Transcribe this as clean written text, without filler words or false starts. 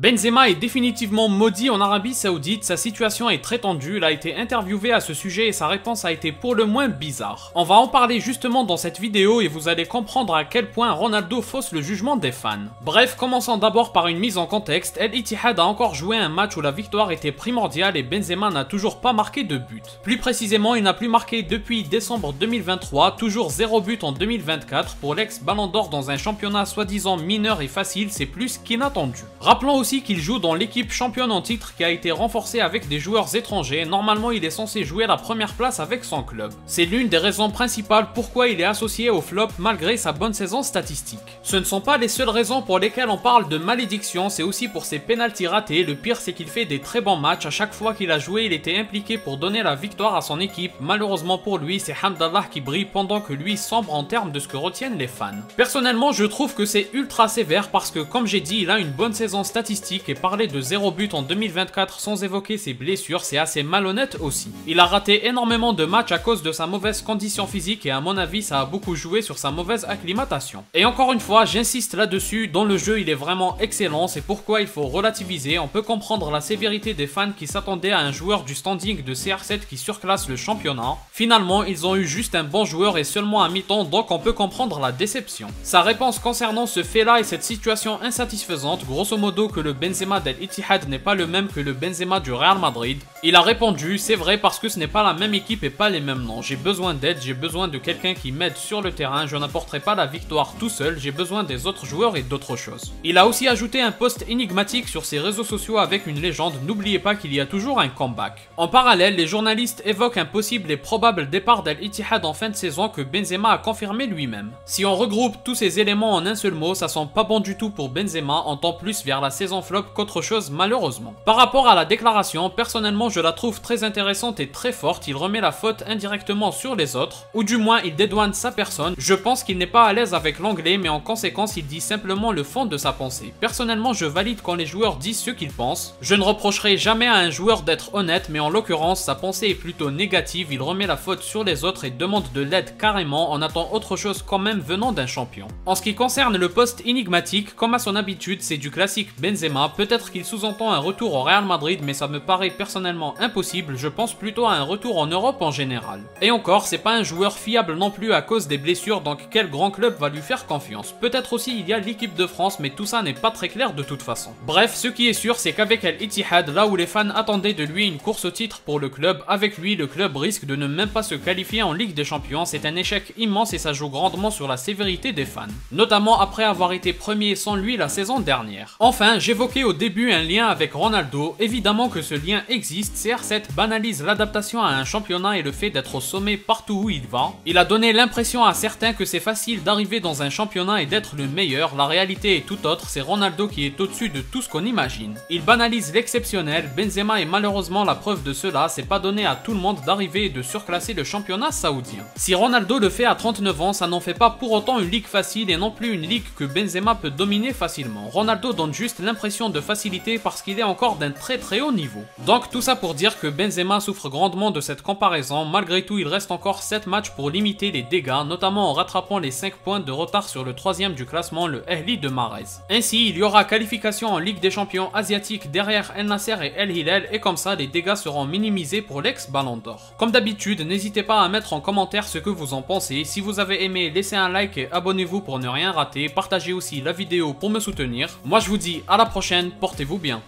Benzema est définitivement maudit en Arabie Saoudite, sa situation est très tendue, il a été interviewé à ce sujet et sa réponse a été pour le moins bizarre. On va en parler justement dans cette vidéo et vous allez comprendre à quel point Ronaldo fausse le jugement des fans. Bref, commençons d'abord par une mise en contexte, El Ittihad a encore joué un match où la victoire était primordiale et Benzema n'a toujours pas marqué de but. Plus précisément, il n'a plus marqué depuis décembre 2023, toujours 0 but en 2024, pour l'ex-Ballon d'Or dans un championnat soi-disant mineur et facile, c'est plus qu'inattendu. Rappelons aussi qu'il joue dans l'équipe championne en titre qui a été renforcée avec des joueurs étrangers. Normalement, il est censé jouer la première place avec son club. C'est l'une des raisons principales pourquoi il est associé au flop malgré sa bonne saison statistique. Ce ne sont pas les seules raisons pour lesquelles on parle de malédiction, c'est aussi pour ses pénaltys ratés. Le pire, c'est qu'il fait des très bons matchs. À chaque fois qu'il a joué, il était impliqué pour donner la victoire à son équipe. Malheureusement pour lui, c'est Hamdallah qui brille pendant que lui sombre en termes de ce que retiennent les fans. Personnellement, je trouve que c'est ultra sévère parce que, comme j'ai dit, il a une bonne saison statistique et parler de 0 but en 2024 sans évoquer ses blessures, c'est assez malhonnête aussi. Il a raté énormément de matchs à cause de sa mauvaise condition physique et à mon avis, ça a beaucoup joué sur sa mauvaise acclimatation. Et encore une fois, j'insiste là-dessus, dans le jeu, il est vraiment excellent, c'est pourquoi il faut relativiser. On peut comprendre la sévérité des fans qui s'attendaient à un joueur du standing de CR7 qui surclasse le championnat. Finalement, ils ont eu juste un bon joueur et seulement à mi-temps, donc on peut comprendre la déception. Sa réponse concernant ce fait-là et cette situation insatisfaisante, grosso modo que le Benzema d'El Ittihad n'est pas le même que le Benzema du Real Madrid. Il a répondu, c'est vrai parce que ce n'est pas la même équipe et pas les mêmes noms. J'ai besoin d'aide, j'ai besoin de quelqu'un qui m'aide sur le terrain, je n'apporterai pas la victoire tout seul, j'ai besoin des autres joueurs et d'autres choses. Il a aussi ajouté un post énigmatique sur ses réseaux sociaux avec une légende, n'oubliez pas qu'il y a toujours un comeback. En parallèle, les journalistes évoquent un possible et probable départ d'El Ittihad en fin de saison que Benzema a confirmé lui-même. Si on regroupe tous ces éléments en un seul mot, ça sent pas bon du tout pour Benzema, en temps plus vers la saison flop qu'autre chose malheureusement. Par rapport à la déclaration, personnellement je la trouve très intéressante et très forte, il remet la faute indirectement sur les autres, ou du moins il dédouane sa personne. Je pense qu'il n'est pas à l'aise avec l'anglais mais en conséquence il dit simplement le fond de sa pensée. Personnellement je valide quand les joueurs disent ce qu'ils pensent, je ne reprocherai jamais à un joueur d'être honnête mais en l'occurrence sa pensée est plutôt négative, il remet la faute sur les autres et demande de l'aide carrément, on attend autre chose quand même venant d'un champion. En ce qui concerne le post énigmatique, comme à son habitude c'est du classique Benzema, peut-être qu'il sous-entend un retour au Real Madrid mais ça me paraît personnellement impossible, je pense plutôt à un retour en Europe en général. Et encore, c'est pas un joueur fiable non plus à cause des blessures, donc quel grand club va lui faire confiance? Peut-être aussi il y a l'équipe de France mais tout ça n'est pas très clair de toute façon. Bref, ce qui est sûr c'est qu'avec El Ittihad, là où les fans attendaient de lui une course au titre pour le club, avec lui le club risque de ne même pas se qualifier en Ligue des Champions, c'est un échec immense et ça joue grandement sur la sévérité des fans. Notamment après avoir été premier sans lui la saison dernière. Enfin, j'évoquais au début un lien avec Ronaldo, évidemment que ce lien existe, CR7 banalise l'adaptation à un championnat et le fait d'être au sommet partout où il va. Il a donné l'impression à certains que c'est facile d'arriver dans un championnat et d'être le meilleur, la réalité est tout autre, c'est Ronaldo qui est au-dessus de tout ce qu'on imagine. Il banalise l'exceptionnel, Benzema est malheureusement la preuve de cela, c'est pas donné à tout le monde d'arriver et de surclasser le championnat saoudien. Si Ronaldo le fait à 39 ans, ça n'en fait pas pour autant une ligue facile et non plus une ligue que Benzema peut dominer facilement. Ronaldo donne juste l'impression de facilité parce qu'il est encore d'un très haut niveau. Donc tout ça pour dire que Benzema souffre grandement de cette comparaison, malgré tout il reste encore 7 matchs pour limiter les dégâts, notamment en rattrapant les 5 points de retard sur le 3e du classement, le Ahli de Mahrez. Ainsi il y aura qualification en Ligue des Champions asiatiques derrière El Nasser et El Hilal et comme ça les dégâts seront minimisés pour l'ex-Ballon d'Or. Comme d'habitude, n'hésitez pas à mettre en commentaire ce que vous en pensez, si vous avez aimé laissez un like et abonnez-vous pour ne rien rater, partagez aussi la vidéo pour me soutenir. Moi je vous dis à la prochaine, portez-vous bien.